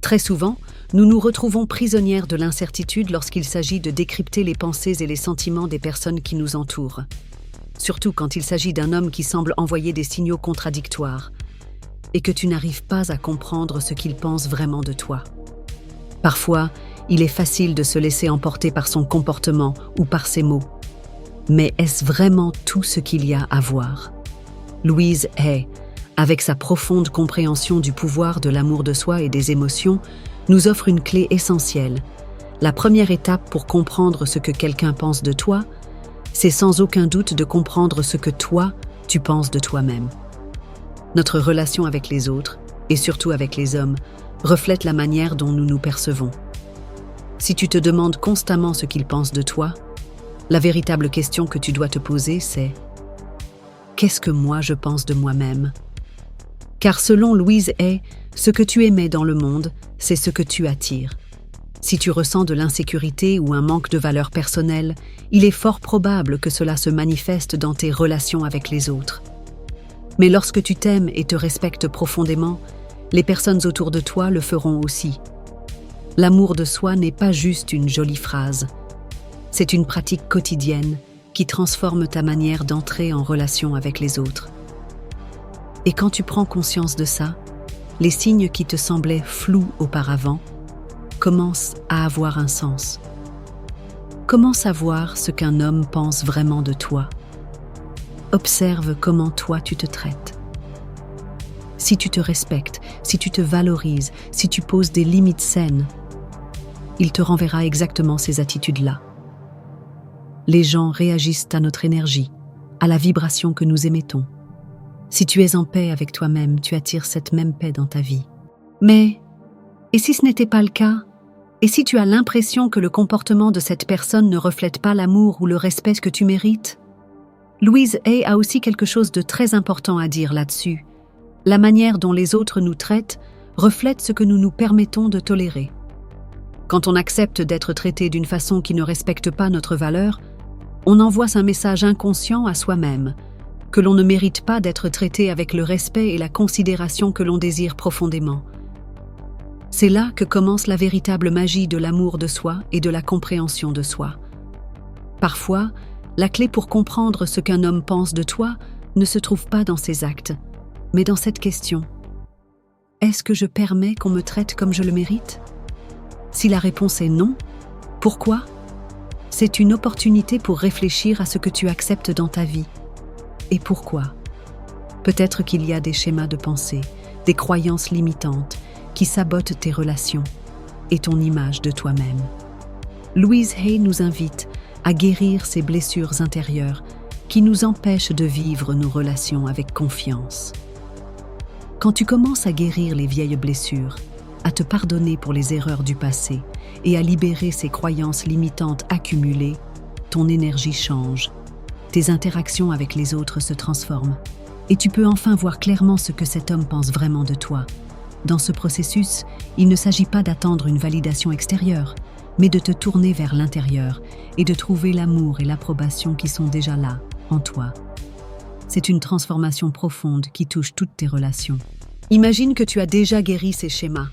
Très souvent, nous nous retrouvons prisonnières de l'incertitude lorsqu'il s'agit de décrypter les pensées et les sentiments des personnes qui nous entourent. Surtout quand il s'agit d'un homme qui semble envoyer des signaux contradictoires et que tu n'arrives pas à comprendre ce qu'il pense vraiment de toi. Parfois, il est facile de se laisser emporter par son comportement ou par ses mots. Mais est-ce vraiment tout ce qu'il y a à voir? Louise Hay, avec sa profonde compréhension du pouvoir de l'amour de soi et des émotions, nous offre une clé essentielle. La première étape pour comprendre ce que quelqu'un pense de toi, c'est sans aucun doute de comprendre ce que toi, tu penses de toi-même. Notre relation avec les autres, et surtout avec les hommes, reflète la manière dont nous nous percevons. Si tu te demandes constamment ce qu'ils pensent de toi, la véritable question que tu dois te poser, c'est « Qu'est-ce que moi je pense de moi-même ?» Car selon Louise Hay, ce que tu émets dans le monde, c'est ce que tu attires. Si tu ressens de l'insécurité ou un manque de valeur personnelle, il est fort probable que cela se manifeste dans tes relations avec les autres. Mais lorsque tu t'aimes et te respectes profondément, les personnes autour de toi le feront aussi. L'amour de soi n'est pas juste une jolie phrase. C'est une pratique quotidienne qui transforme ta manière d'entrer en relation avec les autres. Et quand tu prends conscience de ça, les signes qui te semblaient flous auparavant commencent à avoir un sens. Comment savoir ce qu'un homme pense vraiment de toi? Observe comment toi tu te traites. Si tu te respectes, si tu te valorises, si tu poses des limites saines, il te renverra exactement ces attitudes-là. Les gens réagissent à notre énergie, à la vibration que nous émettons. Si tu es en paix avec toi-même, tu attires cette même paix dans ta vie. Mais, et si ce n'était pas le cas? Et si tu as l'impression que le comportement de cette personne ne reflète pas l'amour ou le respect que tu mérites? Louise Hay a aussi quelque chose de très important à dire là-dessus. La manière dont les autres nous traitent reflète ce que nous nous permettons de tolérer. Quand on accepte d'être traité d'une façon qui ne respecte pas notre valeur, on envoie un message inconscient à soi-même, que l'on ne mérite pas d'être traité avec le respect et la considération que l'on désire profondément. C'est là que commence la véritable magie de l'amour de soi et de la compréhension de soi. Parfois, la clé pour comprendre ce qu'un homme pense de toi ne se trouve pas dans ses actes, mais dans cette question. Est-ce que je permets qu'on me traite comme je le mérite? Si la réponse est non, pourquoi? C'est une opportunité pour réfléchir à ce que tu acceptes dans ta vie. Et pourquoi? Peut-être qu'il y a des schémas de pensée, des croyances limitantes qui sabotent tes relations et ton image de toi-même. Louise Hay nous invite à guérir ces blessures intérieures qui nous empêchent de vivre nos relations avec confiance. Quand tu commences à guérir les vieilles blessures, à te pardonner pour les erreurs du passé et à libérer ces croyances limitantes accumulées, ton énergie change, tes interactions avec les autres se transforment et tu peux enfin voir clairement ce que cet homme pense vraiment de toi. Dans ce processus, il ne s'agit pas d'attendre une validation extérieure, mais de te tourner vers l'intérieur et de trouver l'amour et l'approbation qui sont déjà là, en toi. C'est une transformation profonde qui touche toutes tes relations. Imagine que tu as déjà guéri ces schémas,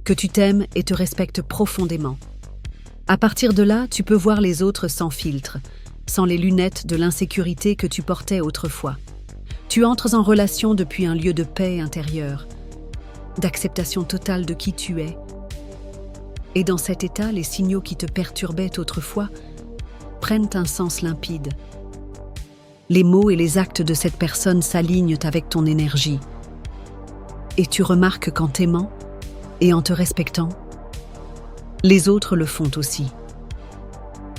que tu t'aimes et te respectes profondément. À partir de là, tu peux voir les autres sans filtre, sans les lunettes de l'insécurité que tu portais autrefois. Tu entres en relation depuis un lieu de paix intérieure, d'acceptation totale de qui tu es. Et dans cet état, les signaux qui te perturbaient autrefois prennent un sens limpide. Les mots et les actes de cette personne s'alignent avec ton énergie. Et tu remarques qu'en t'aimant et en te respectant, les autres le font aussi.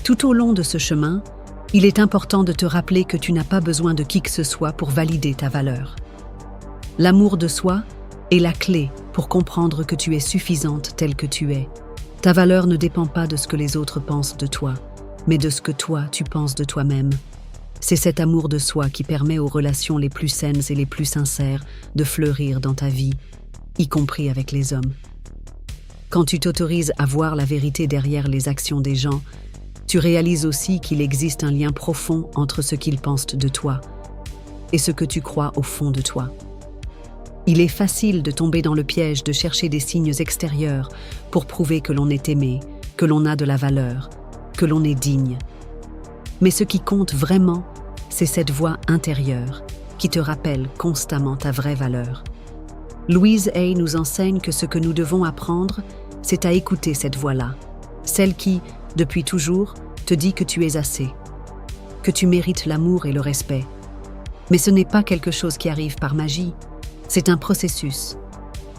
Tout au long de ce chemin, il est important de te rappeler que tu n'as pas besoin de qui que ce soit pour valider ta valeur. L'amour de soi est la clé pour comprendre que tu es suffisante telle que tu es. Ta valeur ne dépend pas de ce que les autres pensent de toi, mais de ce que toi, tu penses de toi-même. C'est cet amour de soi qui permet aux relations les plus saines et les plus sincères de fleurir dans ta vie, y compris avec les hommes. Quand tu t'autorises à voir la vérité derrière les actions des gens, tu réalises aussi qu'il existe un lien profond entre ce qu'ils pensent de toi et ce que tu crois au fond de toi. Il est facile de tomber dans le piège de chercher des signes extérieurs pour prouver que l'on est aimé, que l'on a de la valeur, que l'on est digne. Mais ce qui compte vraiment, c'est cette voix intérieure qui te rappelle constamment ta vraie valeur. Louise Hay nous enseigne que ce que nous devons apprendre, c'est à écouter cette voix-là, celle qui, depuis toujours, te dit que tu es assez, que tu mérites l'amour et le respect. Mais ce n'est pas quelque chose qui arrive par magie, c'est un processus,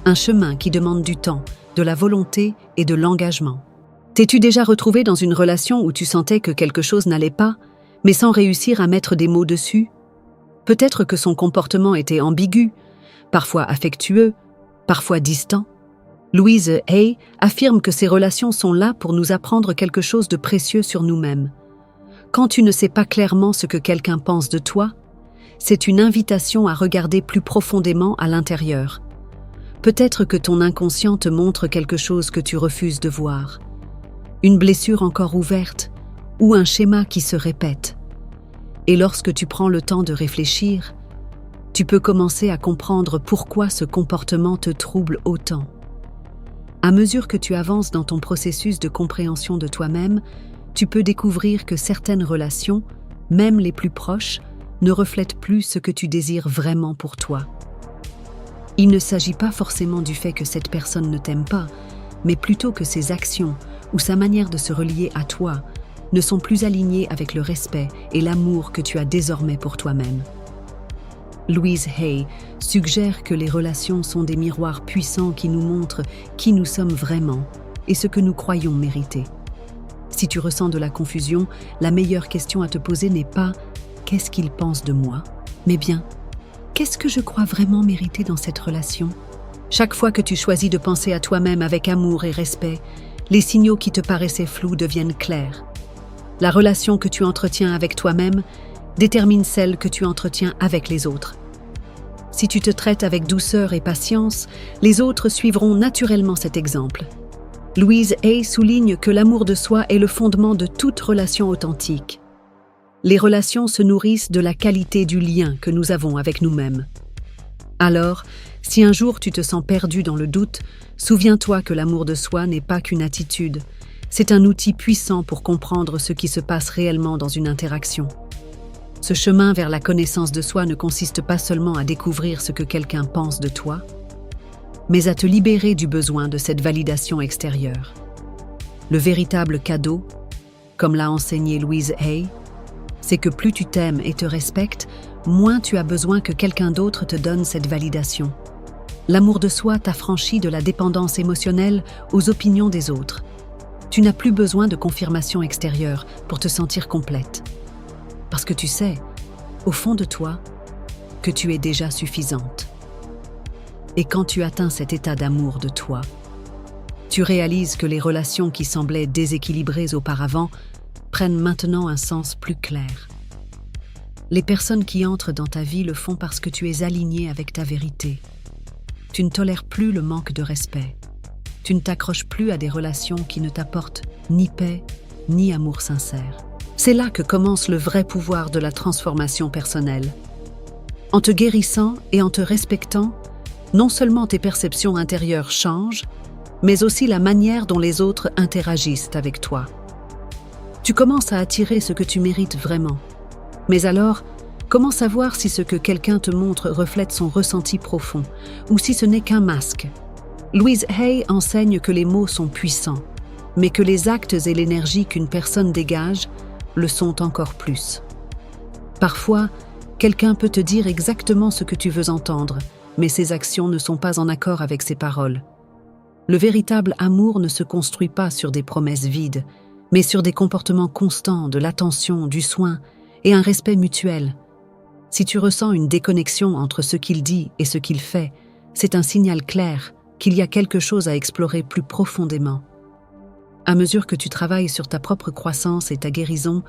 un chemin qui demande du temps, de la volonté et de l'engagement. T'es-tu déjà retrouvé dans une relation où tu sentais que quelque chose n'allait pas, mais sans réussir à mettre des mots dessus? Peut-être que son comportement était ambigu, parfois affectueux, parfois distant. Louise Hay affirme que ces relations sont là pour nous apprendre quelque chose de précieux sur nous-mêmes. Quand tu ne sais pas clairement ce que quelqu'un pense de toi, c'est une invitation à regarder plus profondément à l'intérieur. Peut-être que ton inconscient te montre quelque chose que tu refuses de voir. Une blessure encore ouverte ou un schéma qui se répète. Et lorsque tu prends le temps de réfléchir, tu peux commencer à comprendre pourquoi ce comportement te trouble autant. À mesure que tu avances dans ton processus de compréhension de toi-même, tu peux découvrir que certaines relations, même les plus proches, ne reflètent plus ce que tu désires vraiment pour toi. Il ne s'agit pas forcément du fait que cette personne ne t'aime pas, mais plutôt que ses actions ou sa manière de se relier à toi ne sont plus alignées avec le respect et l'amour que tu as désormais pour toi-même. Louise Hay suggère que les relations sont des miroirs puissants qui nous montrent qui nous sommes vraiment et ce que nous croyons mériter. Si tu ressens de la confusion, la meilleure question à te poser n'est pas « qu'est-ce qu'il pense de moi ?», mais bien « qu'est-ce que je crois vraiment mériter dans cette relation ?» Chaque fois que tu choisis de penser à toi-même avec amour et respect, les signaux qui te paraissaient flous deviennent clairs. La relation que tu entretiens avec toi-même détermine celle que tu entretiens avec les autres. Si tu te traites avec douceur et patience, les autres suivront naturellement cet exemple. Louise Hay souligne que l'amour de soi est le fondement de toute relation authentique. Les relations se nourrissent de la qualité du lien que nous avons avec nous-mêmes. Alors, si un jour tu te sens perdu dans le doute, souviens-toi que l'amour de soi n'est pas qu'une attitude. C'est un outil puissant pour comprendre ce qui se passe réellement dans une interaction. Ce chemin vers la connaissance de soi ne consiste pas seulement à découvrir ce que quelqu'un pense de toi, mais à te libérer du besoin de cette validation extérieure. Le véritable cadeau, comme l'a enseigné Louise Hay, c'est que plus tu t'aimes et te respectes, moins tu as besoin que quelqu'un d'autre te donne cette validation. L'amour de soi t'affranchit de la dépendance émotionnelle aux opinions des autres. Tu n'as plus besoin de confirmation extérieure pour te sentir complète. Parce que tu sais, au fond de toi, que tu es déjà suffisante. Et quand tu atteins cet état d'amour de toi, tu réalises que les relations qui semblaient déséquilibrées auparavant prennent maintenant un sens plus clair. Les personnes qui entrent dans ta vie le font parce que tu es aligné avec ta vérité. Tu ne tolères plus le manque de respect. Tu ne t'accroches plus à des relations qui ne t'apportent ni paix, ni amour sincère. C'est là que commence le vrai pouvoir de la transformation personnelle. En te guérissant et en te respectant, non seulement tes perceptions intérieures changent, mais aussi la manière dont les autres interagissent avec toi. Tu commences à attirer ce que tu mérites vraiment. Mais alors, comment savoir si ce que quelqu'un te montre reflète son ressenti profond, ou si ce n'est qu'un masque? Louise Hay enseigne que les mots sont puissants, mais que les actes et l'énergie qu'une personne dégage le sont encore plus. Parfois, quelqu'un peut te dire exactement ce que tu veux entendre, mais ses actions ne sont pas en accord avec ses paroles. Le véritable amour ne se construit pas sur des promesses vides, mais sur des comportements constants, de l'attention, du soin et un respect mutuel. Si tu ressens une déconnexion entre ce qu'il dit et ce qu'il fait, c'est un signal clair qu'il y a quelque chose à explorer plus profondément. À mesure que tu travailles sur ta propre croissance et ta guérison,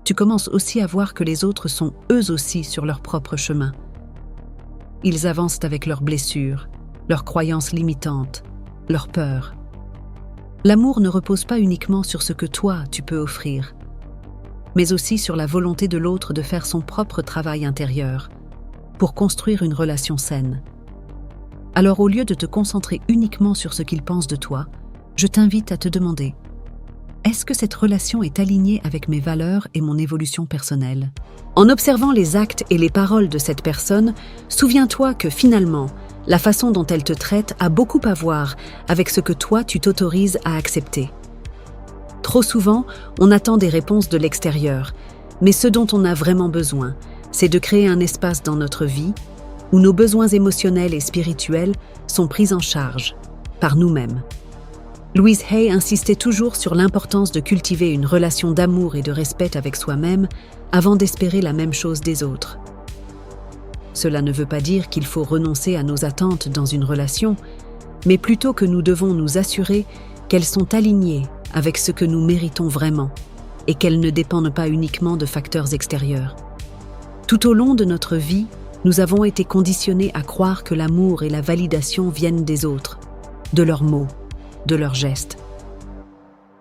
tu commences aussi à voir que les autres sont eux aussi sur leur propre chemin. Ils avancent avec leurs blessures, leurs croyances limitantes, leurs peurs. L'amour ne repose pas uniquement sur ce que toi, tu peux offrir, mais aussi sur la volonté de l'autre de faire son propre travail intérieur pour construire une relation saine. Alors au lieu de te concentrer uniquement sur ce qu'ils pensent de toi, je t'invite à te demander: est-ce que cette relation est alignée avec mes valeurs et mon évolution personnelle? En observant les actes et les paroles de cette personne, souviens-toi que finalement, la façon dont elle te traite a beaucoup à voir avec ce que toi tu t'autorises à accepter. Trop souvent, on attend des réponses de l'extérieur, mais ce dont on a vraiment besoin, c'est de créer un espace dans notre vie où nos besoins émotionnels et spirituels sont pris en charge par nous-mêmes. Louise Hay insistait toujours sur l'importance de cultiver une relation d'amour et de respect avec soi-même avant d'espérer la même chose des autres. Cela ne veut pas dire qu'il faut renoncer à nos attentes dans une relation, mais plutôt que nous devons nous assurer qu'elles sont alignées avec ce que nous méritons vraiment et qu'elles ne dépendent pas uniquement de facteurs extérieurs. Tout au long de notre vie, nous avons été conditionnés à croire que l'amour et la validation viennent des autres, de leurs mots, de leurs gestes.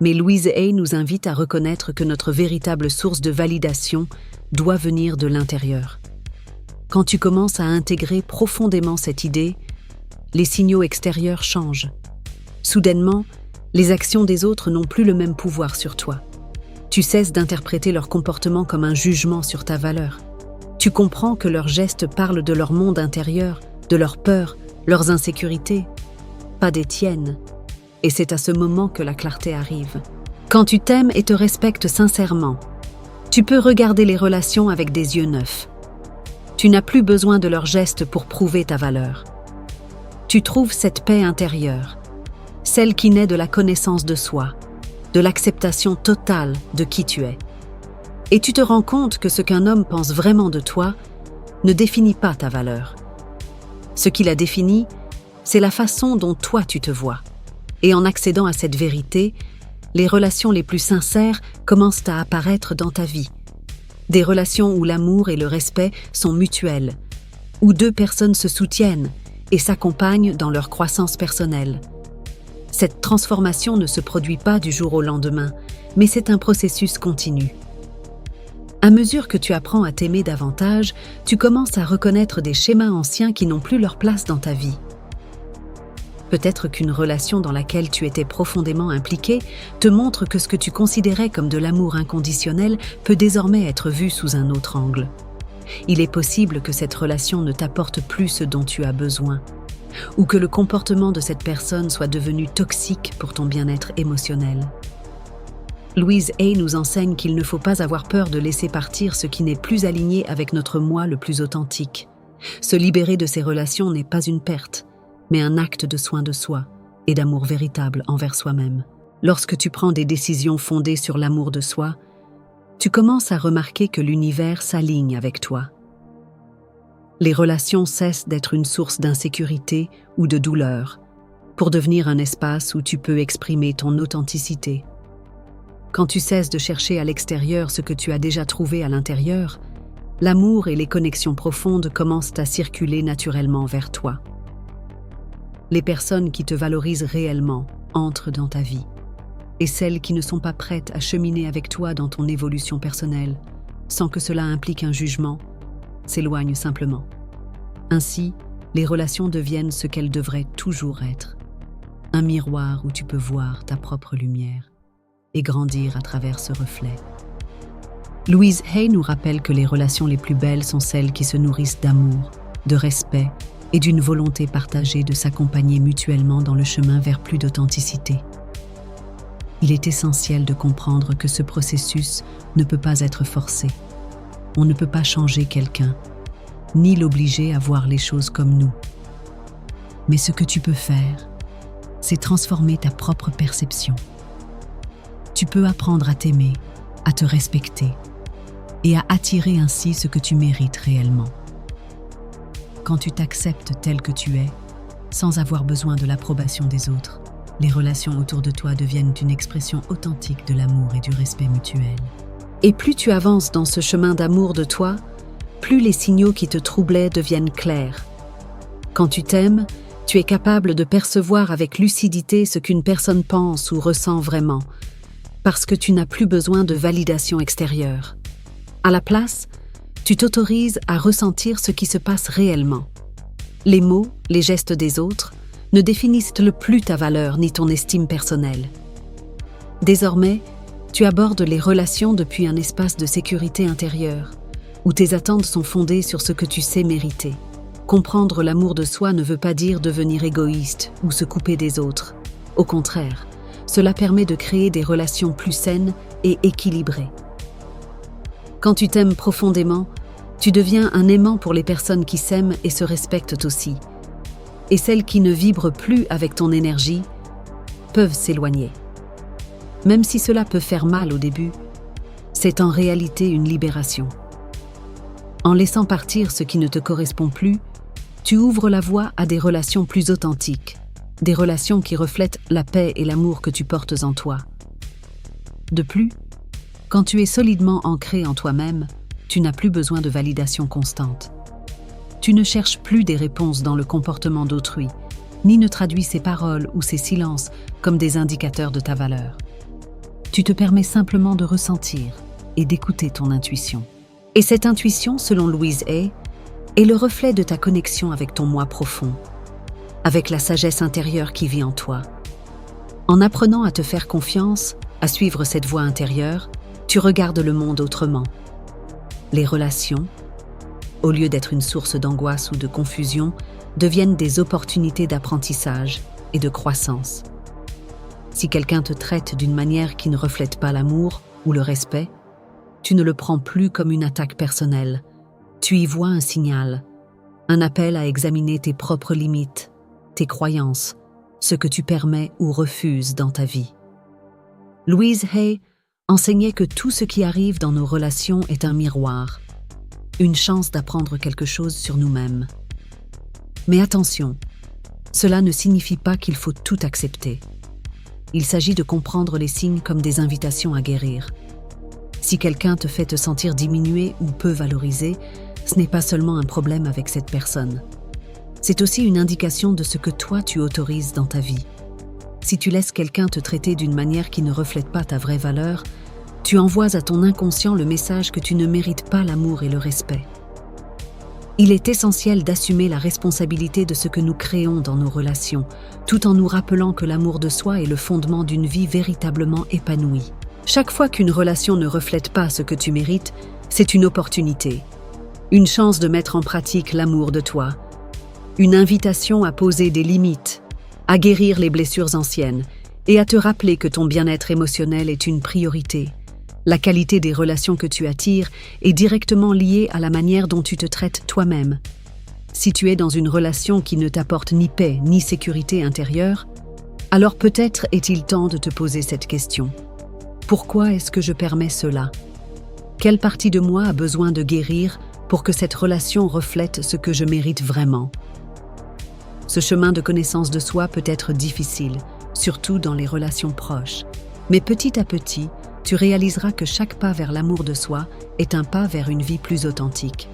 Mais Louise Hay nous invite à reconnaître que notre véritable source de validation doit venir de l'intérieur. Quand tu commences à intégrer profondément cette idée, les signaux extérieurs changent. Soudainement, les actions des autres n'ont plus le même pouvoir sur toi. Tu cesses d'interpréter leur comportement comme un jugement sur ta valeur. Tu comprends que leurs gestes parlent de leur monde intérieur, de leurs peurs, leurs insécurités, pas des tiennes. Et c'est à ce moment que la clarté arrive. Quand tu t'aimes et te respectes sincèrement, tu peux regarder les relations avec des yeux neufs. Tu n'as plus besoin de leurs gestes pour prouver ta valeur. Tu trouves cette paix intérieure, celle qui naît de la connaissance de soi, de l'acceptation totale de qui tu es. Et tu te rends compte que ce qu'un homme pense vraiment de toi ne définit pas ta valeur. Ce qui la définit, c'est la façon dont toi tu te vois. Et en accédant à cette vérité, les relations les plus sincères commencent à apparaître dans ta vie. Des relations où l'amour et le respect sont mutuels, où deux personnes se soutiennent et s'accompagnent dans leur croissance personnelle. Cette transformation ne se produit pas du jour au lendemain, mais c'est un processus continu. À mesure que tu apprends à t'aimer davantage, tu commences à reconnaître des schémas anciens qui n'ont plus leur place dans ta vie. Peut-être qu'une relation dans laquelle tu étais profondément impliqué te montre que ce que tu considérais comme de l'amour inconditionnel peut désormais être vu sous un autre angle. Il est possible que cette relation ne t'apporte plus ce dont tu as besoin, ou que le comportement de cette personne soit devenu toxique pour ton bien-être émotionnel. Louise Hay nous enseigne qu'il ne faut pas avoir peur de laisser partir ce qui n'est plus aligné avec notre moi le plus authentique. Se libérer de ces relations n'est pas une perte, mais un acte de soin de soi et d'amour véritable envers soi-même. Lorsque tu prends des décisions fondées sur l'amour de soi, tu commences à remarquer que l'univers s'aligne avec toi. Les relations cessent d'être une source d'insécurité ou de douleur, pour devenir un espace où tu peux exprimer ton authenticité. Quand tu cesses de chercher à l'extérieur ce que tu as déjà trouvé à l'intérieur, l'amour et les connexions profondes commencent à circuler naturellement vers toi. Les personnes qui te valorisent réellement entrent dans ta vie, et celles qui ne sont pas prêtes à cheminer avec toi dans ton évolution personnelle, sans que cela implique un jugement, s'éloignent simplement. Ainsi, les relations deviennent ce qu'elles devraient toujours être, un miroir où tu peux voir ta propre lumière et grandir à travers ce reflet. Louise Hay nous rappelle que les relations les plus belles sont celles qui se nourrissent d'amour, de respect et d'une volonté partagée de s'accompagner mutuellement dans le chemin vers plus d'authenticité. Il est essentiel de comprendre que ce processus ne peut pas être forcé. On ne peut pas changer quelqu'un, ni l'obliger à voir les choses comme nous. Mais ce que tu peux faire, c'est transformer ta propre perception. Tu peux apprendre à t'aimer, à te respecter et à attirer ainsi ce que tu mérites réellement. Quand tu t'acceptes tel que tu es, sans avoir besoin de l'approbation des autres, les relations autour de toi deviennent une expression authentique de l'amour et du respect mutuel. Et plus tu avances dans ce chemin d'amour de toi, plus les signaux qui te troublaient deviennent clairs. Quand tu t'aimes, tu es capable de percevoir avec lucidité ce qu'une personne pense ou ressent vraiment, parce que tu n'as plus besoin de validation extérieure. À la place, tu t'autorises à ressentir ce qui se passe réellement. Les mots, les gestes des autres ne définissent plus ta valeur ni ton estime personnelle. Désormais, tu abordes les relations depuis un espace de sécurité intérieure, où tes attentes sont fondées sur ce que tu sais mériter. Comprendre l'amour de soi ne veut pas dire devenir égoïste ou se couper des autres. Au contraire, cela permet de créer des relations plus saines et équilibrées. Quand tu t'aimes profondément, tu deviens un aimant pour les personnes qui s'aiment et se respectent aussi. Et celles qui ne vibrent plus avec ton énergie peuvent s'éloigner. Même si cela peut faire mal au début, c'est en réalité une libération. En laissant partir ce qui ne te correspond plus, tu ouvres la voie à des relations plus authentiques, des relations qui reflètent la paix et l'amour que tu portes en toi. De plus, quand tu es solidement ancré en toi-même, tu n'as plus besoin de validation constante. Tu ne cherches plus des réponses dans le comportement d'autrui, ni ne traduis ses paroles ou ses silences comme des indicateurs de ta valeur. Tu te permets simplement de ressentir et d'écouter ton intuition. Et cette intuition, selon Louise Hay, est le reflet de ta connexion avec ton moi profond, avec la sagesse intérieure qui vit en toi. En apprenant à te faire confiance, à suivre cette voie intérieure, tu regardes le monde autrement. Les relations, au lieu d'être une source d'angoisse ou de confusion, deviennent des opportunités d'apprentissage et de croissance. Si quelqu'un te traite d'une manière qui ne reflète pas l'amour ou le respect, tu ne le prends plus comme une attaque personnelle. Tu y vois un signal, un appel à examiner tes propres limites, tes croyances, ce que tu permets ou refuses dans ta vie. Louise Hay enseignait que tout ce qui arrive dans nos relations est un miroir, une chance d'apprendre quelque chose sur nous-mêmes. Mais attention, cela ne signifie pas qu'il faut tout accepter. Il s'agit de comprendre les signes comme des invitations à guérir. Si quelqu'un te fait te sentir diminué ou peu valorisé, ce n'est pas seulement un problème avec cette personne. C'est aussi une indication de ce que toi tu autorises dans ta vie. Si tu laisses quelqu'un te traiter d'une manière qui ne reflète pas ta vraie valeur, tu envoies à ton inconscient le message que tu ne mérites pas l'amour et le respect. Il est essentiel d'assumer la responsabilité de ce que nous créons dans nos relations, tout en nous rappelant que l'amour de soi est le fondement d'une vie véritablement épanouie. Chaque fois qu'une relation ne reflète pas ce que tu mérites, c'est une opportunité, une chance de mettre en pratique l'amour de toi, une invitation à poser des limites, à guérir les blessures anciennes et à te rappeler que ton bien-être émotionnel est une priorité. La qualité des relations que tu attires est directement liée à la manière dont tu te traites toi-même. Si tu es dans une relation qui ne t'apporte ni paix ni sécurité intérieure, alors peut-être est-il temps de te poser cette question. Pourquoi est-ce que je permets cela? Quelle partie de moi a besoin de guérir pour que cette relation reflète ce que je mérite vraiment? Ce chemin de connaissance de soi peut être difficile, surtout dans les relations proches. Mais petit à petit, tu réaliseras que chaque pas vers l'amour de soi est un pas vers une vie plus authentique.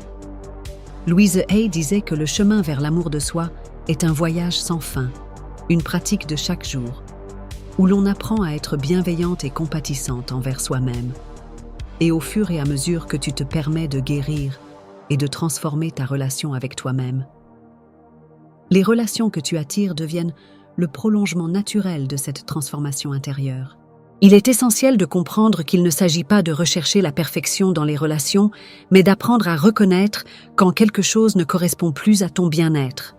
Louise Hay disait que le chemin vers l'amour de soi est un voyage sans fin, une pratique de chaque jour, où l'on apprend à être bienveillante et compatissante envers soi-même. Et au fur et à mesure que tu te permets de guérir et de transformer ta relation avec toi-même, les relations que tu attires deviennent le prolongement naturel de cette transformation intérieure. Il est essentiel de comprendre qu'il ne s'agit pas de rechercher la perfection dans les relations, mais d'apprendre à reconnaître quand quelque chose ne correspond plus à ton bien-être.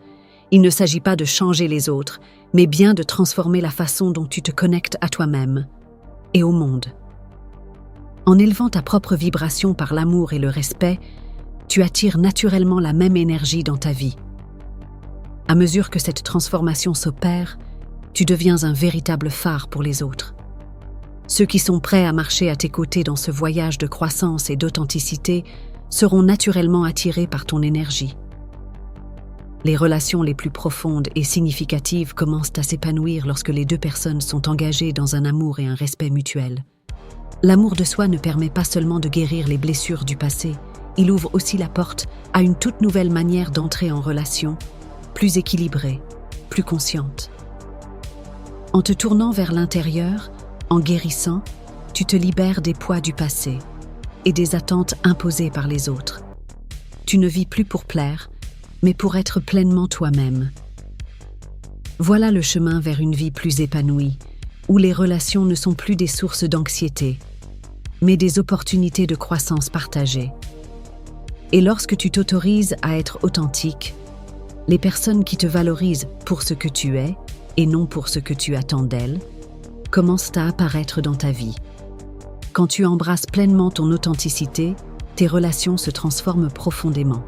Il ne s'agit pas de changer les autres, mais bien de transformer la façon dont tu te connectes à toi-même et au monde. En élevant ta propre vibration par l'amour et le respect, tu attires naturellement la même énergie dans ta vie. À mesure que cette transformation s'opère, tu deviens un véritable phare pour les autres. Ceux qui sont prêts à marcher à tes côtés dans ce voyage de croissance et d'authenticité seront naturellement attirés par ton énergie. Les relations les plus profondes et significatives commencent à s'épanouir lorsque les deux personnes sont engagées dans un amour et un respect mutuel. L'amour de soi ne permet pas seulement de guérir les blessures du passé, il ouvre aussi la porte à une toute nouvelle manière d'entrer en relation, plus équilibrée, plus consciente. En te tournant vers l'intérieur, en guérissant, tu te libères des poids du passé, et des attentes imposées par les autres. Tu ne vis plus pour plaire, mais pour être pleinement toi-même. Voilà le chemin vers une vie plus épanouie, où les relations ne sont plus des sources d'anxiété, mais des opportunités de croissance partagées. Et lorsque tu t'autorises à être authentique, les personnes qui te valorisent pour ce que tu es et non pour ce que tu attends d'elles commencent à apparaître dans ta vie. Quand tu embrasses pleinement ton authenticité, tes relations se transforment profondément.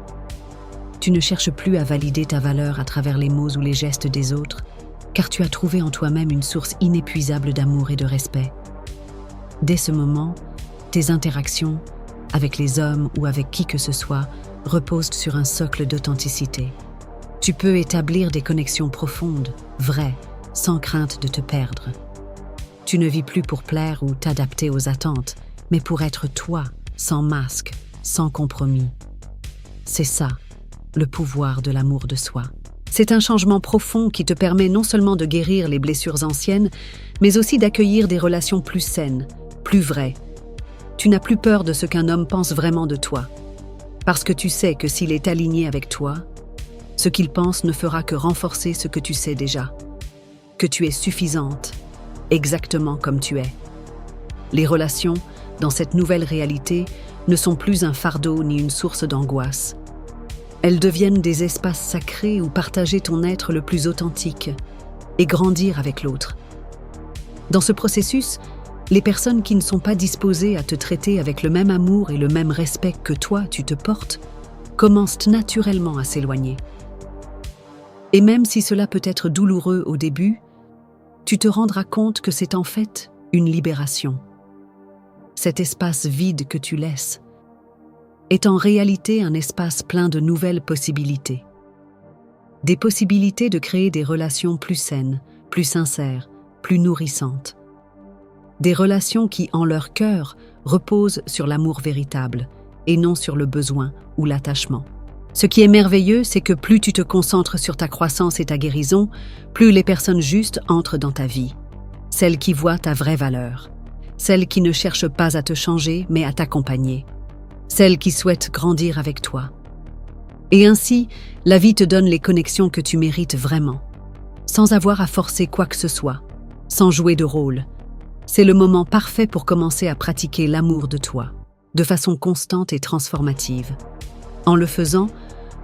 Tu ne cherches plus à valider ta valeur à travers les mots ou les gestes des autres, car tu as trouvé en toi-même une source inépuisable d'amour et de respect. Dès ce moment, tes interactions, avec les hommes ou avec qui que ce soit, reposent sur un socle d'authenticité. Tu peux établir des connexions profondes, vraies, sans crainte de te perdre. Tu ne vis plus pour plaire ou t'adapter aux attentes, mais pour être toi, sans masque, sans compromis. C'est ça, le pouvoir de l'amour de soi. C'est un changement profond qui te permet non seulement de guérir les blessures anciennes, mais aussi d'accueillir des relations plus saines, plus vraies. Tu n'as plus peur de ce qu'un homme pense vraiment de toi, parce que tu sais que s'il est aligné avec toi, ce qu'il pense ne fera que renforcer ce que tu sais déjà, que tu es suffisante, exactement comme tu es. Les relations, dans cette nouvelle réalité, ne sont plus un fardeau ni une source d'angoisse. Elles deviennent des espaces sacrés où partager ton être le plus authentique et grandir avec l'autre. Dans ce processus, les personnes qui ne sont pas disposées à te traiter avec le même amour et le même respect que toi tu te portes, commencent naturellement à s'éloigner. Et même si cela peut être douloureux au début, tu te rendras compte que c'est en fait une libération. Cet espace vide que tu laisses est en réalité un espace plein de nouvelles possibilités. Des possibilités de créer des relations plus saines, plus sincères, plus nourrissantes. Des relations qui, en leur cœur, reposent sur l'amour véritable et non sur le besoin ou l'attachement. Ce qui est merveilleux, c'est que plus tu te concentres sur ta croissance et ta guérison, plus les personnes justes entrent dans ta vie. Celles qui voient ta vraie valeur. Celles qui ne cherchent pas à te changer, mais à t'accompagner. Celles qui souhaitent grandir avec toi. Et ainsi, la vie te donne les connexions que tu mérites vraiment, sans avoir à forcer quoi que ce soit, sans jouer de rôle. C'est le moment parfait pour commencer à pratiquer l'amour de toi, de façon constante et transformative. En le faisant,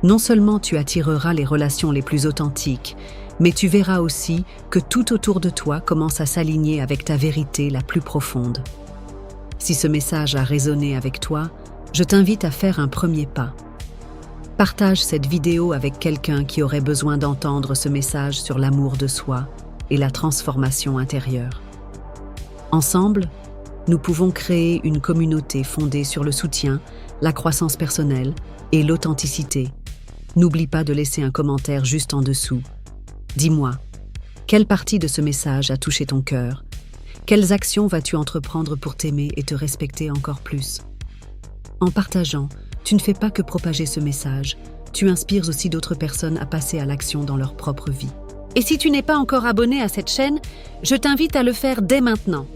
non seulement tu attireras les relations les plus authentiques, mais tu verras aussi que tout autour de toi commence à s'aligner avec ta vérité la plus profonde. Si ce message a résonné avec toi, je t'invite à faire un premier pas. Partage cette vidéo avec quelqu'un qui aurait besoin d'entendre ce message sur l'amour de soi et la transformation intérieure. Ensemble, nous pouvons créer une communauté fondée sur le soutien, la croissance personnelle et l'authenticité. N'oublie pas de laisser un commentaire juste en dessous. Dis-moi, quelle partie de ce message a touché ton cœur? Quelles actions vas-tu entreprendre pour t'aimer et te respecter encore plus? En partageant, tu ne fais pas que propager ce message, tu inspires aussi d'autres personnes à passer à l'action dans leur propre vie. Et si tu n'es pas encore abonné à cette chaîne, je t'invite à le faire dès maintenant.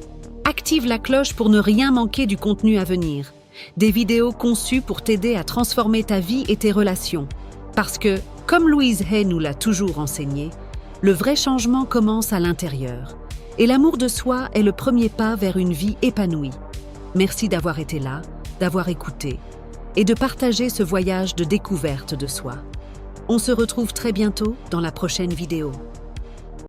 Active la cloche pour ne rien manquer du contenu à venir. Des vidéos conçues pour t'aider à transformer ta vie et tes relations. Parce que, comme Louise Hay nous l'a toujours enseigné, le vrai changement commence à l'intérieur. Et l'amour de soi est le premier pas vers une vie épanouie. Merci d'avoir été là, d'avoir écouté et de partager ce voyage de découverte de soi. On se retrouve très bientôt dans la prochaine vidéo.